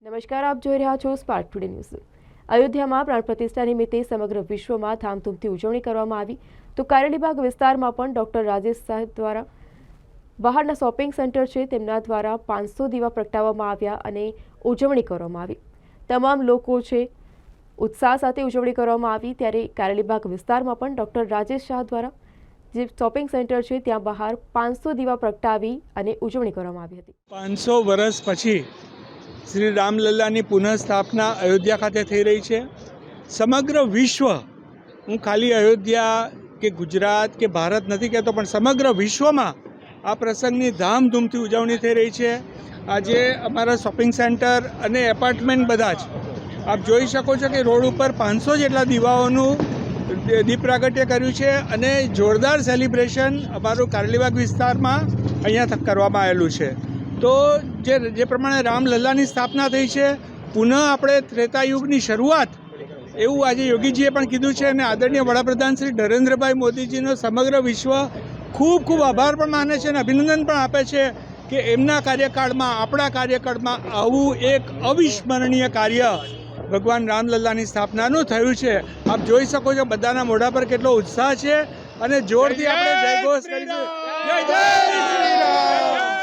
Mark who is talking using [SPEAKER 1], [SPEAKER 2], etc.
[SPEAKER 1] નમસ્કાર, આપ જોઈ રહ્યા છો સ્પાર્ક ટુડે ન્યૂઝ। અયોધ્યામાં પ્રાણ પ્રતિષ્ઠા નિમિત્તે સમગ્ર વિશ્વમાં ધામધૂમથી ઉજવણી કરવામાં આવી તો કારેલીબાગ વિસ્તારમાં પણ ડોક્ટર રાજેશ સાહેબ દ્વારા બહારના શોપિંગ સેન્ટર છે તેમના દ્વારા 500 દીવા પ્રગટાવવામાં આવ્યા અને ઉજવણી કરવામાં આવી। તમામ લોકો છે ઉત્સાહ સાથે ઉજવણી કરવામાં આવી ત્યારે કારેલીબાગ વિસ્તારમાં પણ ડોક્ટર રાજેશ શાહ દ્વારા જે શોપિંગ સેન્ટર છે ત્યાં બહાર 500 દીવા પ્રગટાવી અને ઉજવણી કરવામાં આવી હતી।
[SPEAKER 2] 500 વર્ષ પછી શ્રી રામલલ્લાની પુનઃસ્થાપના અયોધ્યા ખાતે થઈ રહી છે। સમગ્ર વિશ્વ, હું ખાલી અયોધ્યા કે ગુજરાત કે ભારત નથી કહેતો, પણ સમગ્ર વિશ્વમાં આ પ્રસંગની ધામધૂમથી ઉજવણી થઈ રહી છે। આજે અમારા શોપિંગ સેન્ટર અને એપાર્ટમેન્ટ બધા જ આપ જોઈ શકો છો કે રોડ ઉપર 500 જેટલા દીવાઓનું દીપ પ્રાગટ્ય કર્યું છે અને જોરદાર સેલિબ્રેશન અમારું કારેલીબાગ વિસ્તારમાં અહીંયા કરવામાં આવેલું છે। તો જે પ્રમાણે રામલલ્લાની સ્થાપના થઈ છે, પુનઃ આપણે ત્રેતાયુગની શરૂઆત એવું આજે યોગીજીએ પણ કીધું છે અને આદરણીય વડાપ્રધાન શ્રી નરેન્દ્રભાઈ મોદીજીનો સમગ્ર વિશ્વ ખૂબ ખૂબ આભાર પણ માને છે અને અભિનંદન પણ આપે છે કે એમના કાર્યકાળમાં, આપણા કાર્યકાળમાં આવું એક અવિસ્મરણીય કાર્ય ભગવાન રામલલ્લાની સ્થાપનાનું થયું છે। આપ જોઈ શકો છો બધાના મોઢા પર કેટલો ઉત્સાહ છે અને જોરથી આપણે જયઘોષ કરીશું, જય જય શ્રી રામ।